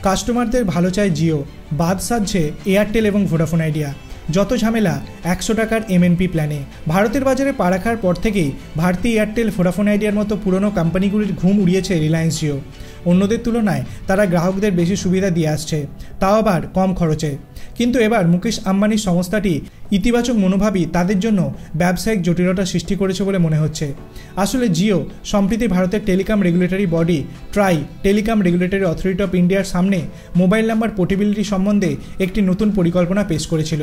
কাস্টমারদের ভালো চায় জিও, বাদ সাধছে এয়ারটেল এবং ভোডাফোন আইডিয়া। যত ঝামেলা 100 টাকার এমএনপি প্ল্যানে। ভারতের বাজারে পা রাখার পর থেকেই ভারতী এয়ারটেল, ভোডাফোন আইডিয়ার মতো পুরনো কোম্পানিগুলির ঘুম উড়িয়েছে রিলায়েন্স জিও। অন্যদের তুলনায় তারা গ্রাহকদের বেশি সুবিধা দিয়ে আসছে, তাও আবার কম খরচে। কিন্তু এবার মুকেশ আম্বানির সংস্থাটি ইতিবাচক মনোভাবই তাদের জন্য ব্যবসায়িক জটিলতা সৃষ্টি করেছে বলে মনে হচ্ছে। আসলে জিও সম্প্রতি ভারতের telecom regulatory body try, telecom regulatory authority of ইন্ডিয়ার সামনে মোবাইল নাম্বার পোর্টেবিলিটি সম্বন্ধে একটি নতুন পরিকল্পনা পেশ করেছিল,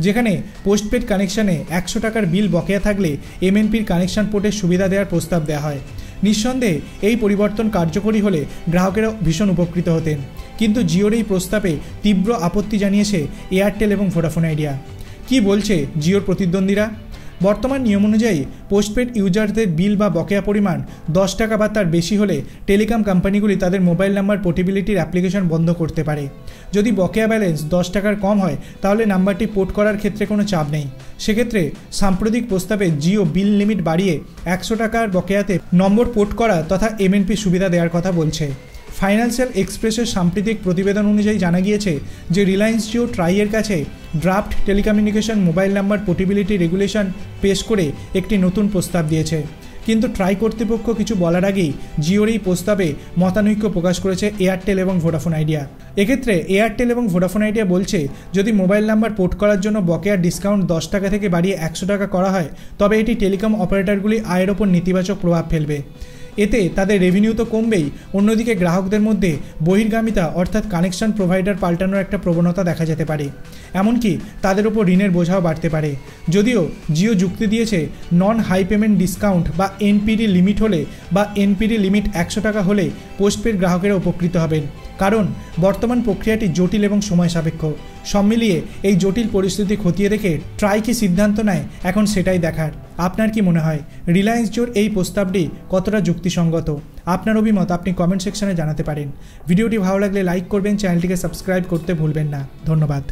যেখানে পোস্টপেড কানেকশানে 100 টাকার বিল বকেয়া থাকলে এমএনপির কানেকশন পোর্টের সুবিধা দেওয়ার প্রস্তাব দেওয়া হয়। নিঃসন্দেহে এই পরিবর্তন কার্যকরী হলে গ্রাহকেরা ভীষণ উপকৃত হতেন, কিন্তু জিওর এই প্রস্তাবে তীব্র আপত্তি জানিয়েছে এয়ারটেল এবং ভোডাফোন আইডিয়া। কি বলছে জিওর প্রতিদ্বন্দ্বীরা? বর্তমান নিয়ম অনুযায়ী পোস্টপেড ইউজারদের বিল বা বকেয়া পরিমাণ 10 টাকা বা তার বেশি হলে টেলিকম কোম্পানিগুলি তাদের মোবাইল নাম্বার পোর্টেবিলিটির অ্যাপ্লিকেশন বন্ধ করতে পারে। যদি বকেয়া ব্যালেন্স 10 টাকার কম হয় তাহলে নাম্বারটি পোর্ট করার ক্ষেত্রে কোনো চাপ নেই। সেক্ষেত্রে সাম্প্রতিক প্রস্তাবে জিও বিল লিমিট বাড়িয়ে 100 টাকার বকেয়াতে নম্বর পোর্ট করা তথা এমএনপি সুবিধা দেওয়ার কথা বলছে। ফাইন্যান্সিয়াল এক্সপ্রেসের সাম্প্রতিক প্রতিবেদন অনুযায়ী জানা গিয়েছে যে রিলায়েন্স জিও ট্রাইয়ের কাছে draft telecommunication mobile number portability regulation পেশ করে একটি নতুন প্রস্তাব দিয়েছে। কিন্তু ট্রাই কর্তৃপক্ষ কিছু বলার আগেই জিওর এই প্রস্তাবে মতানৈক্য প্রকাশ করেছে এয়ারটেল এবং ভোডাফোন আইডিয়া। এক্ষেত্রে এয়ারটেল এবং ভোডাফোন আইডিয়া বলছে, যদি মোবাইল নাম্বার পোর্ট করার জন্য বকেয়ার ডিসকাউন্ট 10 টাকা থেকে বাড়িয়ে 100 টাকা করা হয় তবে এটি টেলিকম অপারেটরগুলি আয়ের ওপর নেতিবাচক প্রভাব ফেলবে। এতে তাদের রেভিনিউ তো কমবেই, অন্যদিকে গ্রাহকদের মধ্যে বহির্গামিতা অর্থাৎ কানেকশন প্রোভাইডার পাল্টানোর একটা প্রবণতা দেখা যেতে পারে। এমনকি তাদের ওপর ঋণের বোঝাও বাড়তে পারে। যদিও জিও যুক্তি দিয়েছে নন হাই পেমেন্ট ডিসকাউন্ট বা এনপিডি লিমিট হলে বা এনপিডি লিমিট 100 টাকা হলে পোস্টপেড গ্রাহকেরা উপকৃত হবেন, কারণ বর্তমান প্রক্রিয়াটি জটিল এবং সময় সাপেক্ষ। সব মিলিয়ে এই জটিল পরিস্থিতি খতিয়ে দেখে ট্রাই কি সিদ্ধান্ত নেয় এখন সেটাই দেখার। আপনার কি মনে হয় রিলায়েন্স জিওর এই প্রস্তাবটি কতটা যুক্তিসঙ্গত? আপনার অভিমত আপনি কমেন্ট সেকশনে জানাতে পারেন। ভিডিওটি ভালো লাগলে লাইক করবেন, চ্যানেলটিকে সাবস্ক্রাইব করতে ভুলবেন না। ধন্যবাদ।